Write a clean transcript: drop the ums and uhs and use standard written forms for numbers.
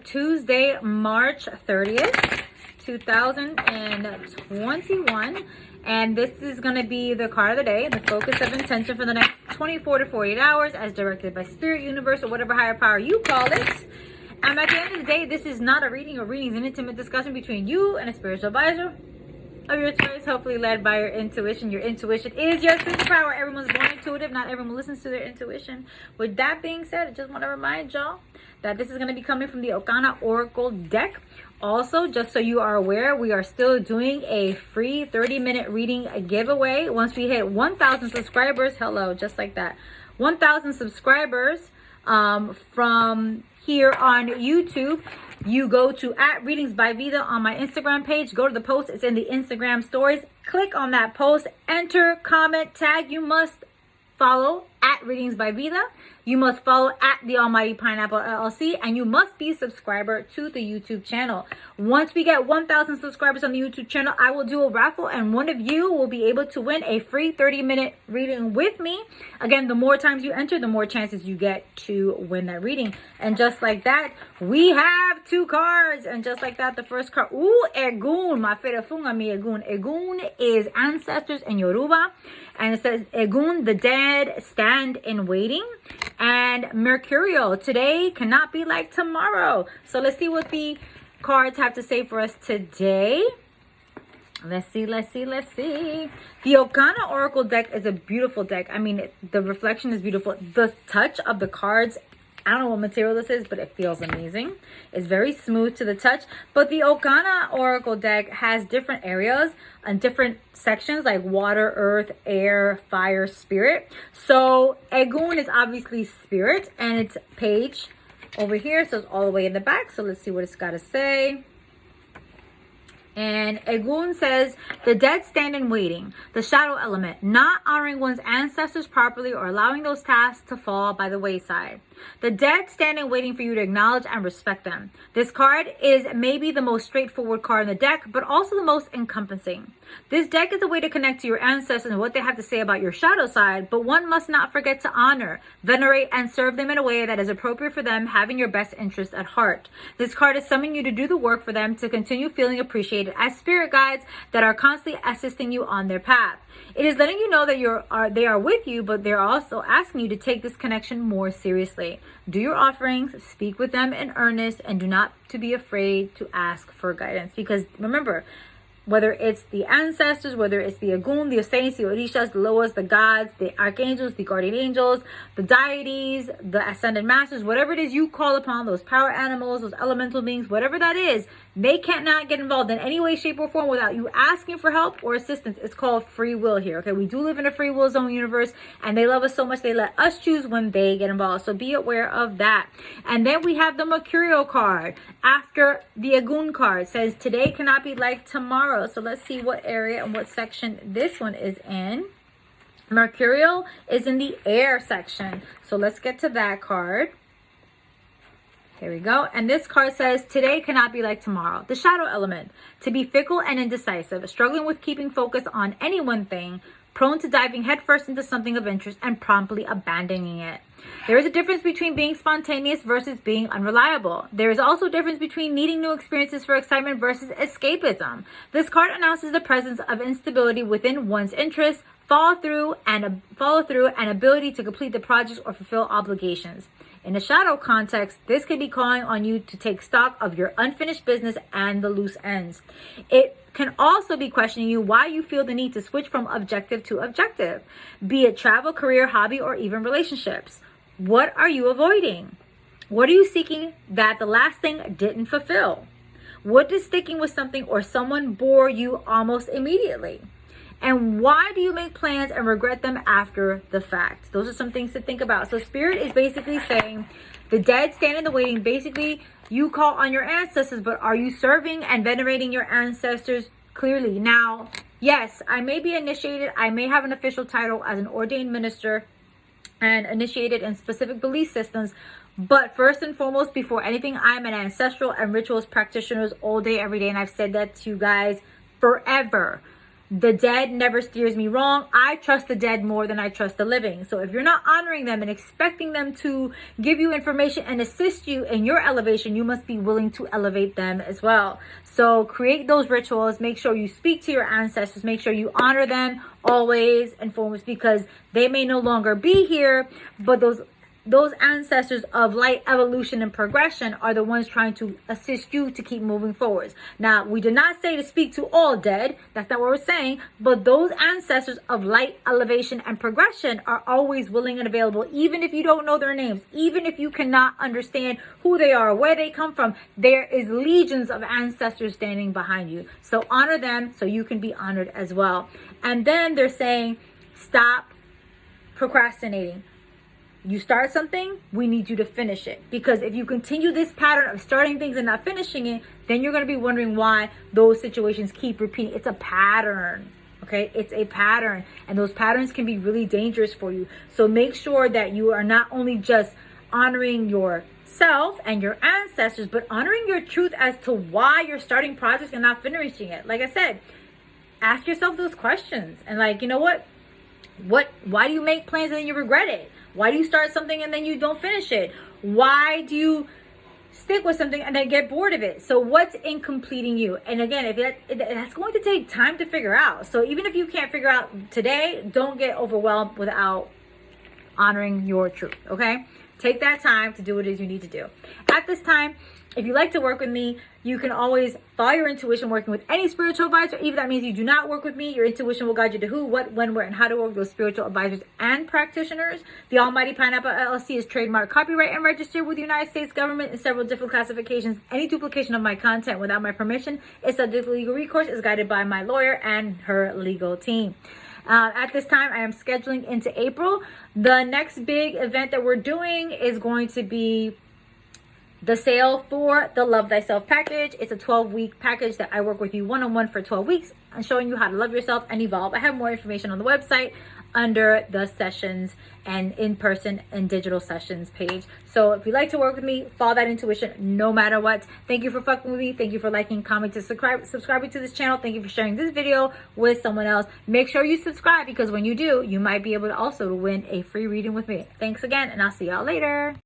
Tuesday, March 30th, 2021. And this is going to be the card of the day, the focus of intention for the next 24 to 48 hours as directed by Spirit, Universe, or whatever higher power you call it. And at the end of the day, this is not a reading. A reading is an intimate discussion between you and a spiritual advisor of your choice, hopefully led by your intuition. Your intuition is your superpower. Everyone's born intuitive. Not everyone listens to their intuition. With that being said, I just want to remind y'all that this is going to be coming from the Okana Oracle Deck. Also, just so you are aware, we are still doing a free 30-minute reading giveaway. Once we hit 1,000 subscribers, hello, just like that, 1,000 subscribers from here on YouTube, you go to @readingsbyvita on my Instagram page. Go to the post. It's in the Instagram stories. Click on that post. Enter, comment, tag. You must follow @readingsbyvita. You must follow @the Almighty Pineapple LLC, and you must be a subscriber to the YouTube channel. Once we get 1,000 subscribers on the YouTube channel, I will do a raffle, and one of you will be able to win a free 30-minute reading with me. Again, the more times you enter, the more chances you get to win that reading. And just like that, we have 2 cards. And just like that, the first card, Egun, my favorite funga mi Egun. Egun is ancestors in Yoruba. And it says, Egun, the dead stand in waiting. And Mercurial-Today cannot be like tomorrow. So let's see what the cards have to say for us today. Let's see. The Okana Oracle Deck is a beautiful deck. I mean, the reflection is beautiful. The touch of the cards, I don't know what material this is, but it feels amazing. It's very smooth to the touch. But the Okana Oracle Deck has different areas and different sections like water, earth, air, fire, spirit. So Egun is obviously spirit, and its page over here, so it's all the way in the back. So let's see what it's got to say. And Egun says, the dead stand in waiting, the shadow element, not honoring one's ancestors properly or allowing those tasks to fall by the wayside. The dead standing waiting for you to acknowledge and respect them. This card is maybe the most straightforward card in the deck, but also the most encompassing. This deck is a way to connect to your ancestors and what they have to say about your shadow side, but one must not forget to honor, venerate, and serve them in a way that is appropriate for them, having your best interest at heart. This card is summoning you to do the work for them to continue feeling appreciated as spirit guides that are constantly assisting you on their path. It is letting you know that they are with you, but they're also asking you to take this connection more seriously. Do your offerings, speak with them in earnest, and do not to be afraid to ask for guidance. Because remember, whether it's the ancestors, whether it's the Egun, the saints, the orishas, the loas, the gods, the archangels, the guardian angels, the deities, the ascended masters, whatever it is you call upon, those power animals, those elemental beings, whatever that is, they cannot get involved in any way, shape, or form without you asking for help or assistance. It's called free will here, okay? We do live in a free will zone universe, and they love us so much they let us choose when they get involved. So be aware of that. And then we have the Mercurial card after the Egun card. It says, today cannot be like tomorrow. So let's see what area and what section this one is in. Mercurial is in the air section. So let's get to that card. Here we go. And this card says, today cannot be like tomorrow. The shadow element, to be fickle and indecisive, struggling with keeping focus on any one thing, prone to diving headfirst into something of interest and promptly abandoning it. There is a difference between being spontaneous versus being unreliable. There is also a difference between needing new experiences for excitement versus escapism. This card announces the presence of instability within one's interests, follow through and ability to complete the projects or fulfill obligations. In a shadow context, this could be calling on you to take stock of your unfinished business and the loose ends. It can also be questioning you why you feel the need to switch from objective to objective, be it travel, career, hobby, or even relationships. What are you avoiding? What are you seeking that the last thing didn't fulfill? What does sticking with something or someone bore you almost immediately? And why do you make plans and regret them after the fact? Those are some things to think about. So Spirit is basically saying, the dead stand in the waiting. Basically, you call on your ancestors, but are you serving and venerating your ancestors clearly? Now, yes, I may be initiated. I may have an official title as an ordained minister and initiated in specific belief systems. But first and foremost, before anything, I'm an ancestral and rituals practitioner all day, every day. And I've said that to you guys forever. The dead never steers me wrong. I trust the dead more than I trust the living. So if you're not honoring them and expecting them to give you information and assist you in your elevation, you must be willing to elevate them as well. So create those rituals. Make sure you speak to your ancestors. Make sure you honor them always and foremost, because they may no longer be here, but those ancestors of light, evolution, and progression are the ones trying to assist you to keep moving forwards. Now, we did not say to speak to all dead. That's not what we're saying. But those ancestors of light, elevation, and progression are always willing and available, even if you don't know their names, even if you cannot understand who they are, where they come from. There is legions of ancestors standing behind you. So honor them so you can be honored as well. And then they're saying, stop procrastinating. You start something, we need you to finish it. Because if you continue this pattern of starting things and not finishing it, then you're going to be wondering why those situations keep repeating. It's a pattern. Okay, it's a pattern. And those patterns can be really dangerous for you. So make sure that you are not only just honoring yourself and your ancestors, but honoring your truth as to why you're starting projects and not finishing it. Like I said, ask yourself those questions. And like, you know what? Why do you make plans and then you regret it? Why do you start something and then you don't finish it? Why do you stick with something and then get bored of it? So what's incompleting you? And again, that's going to take time to figure out. So even if you can't figure out today, don't get overwhelmed without honoring your truth, okay? Take that time to do what it is you need to do. At this time, if you like to work with me, you can always follow your intuition working with any spiritual advisor. Even that means you do not work with me, your intuition will guide you to who, what, when, where, and how to work with those spiritual advisors and practitioners. The Almighty Pineapple LLC is trademark, copyright, and registered with the United States government in several different classifications. Any duplication of my content without my permission is subject to legal recourse, is guided by my lawyer and her legal team. At this time, I am scheduling into April. The next big event that we're doing is going to be the sale for the Love Thyself package. It's a 12-week package that I work with you one-on-one for 12 weeks and showing you how to love yourself and evolve. I have more information on the website under the sessions and in-person and digital sessions page. So if you'd like to work with me, follow that intuition no matter what. Thank you for fucking with me. Thank you for liking, commenting, subscribing to this channel. Thank you for sharing this video with someone else. Make sure you subscribe, because when you do, you might be able to also win a free reading with me. Thanks again, and I'll see y'all later.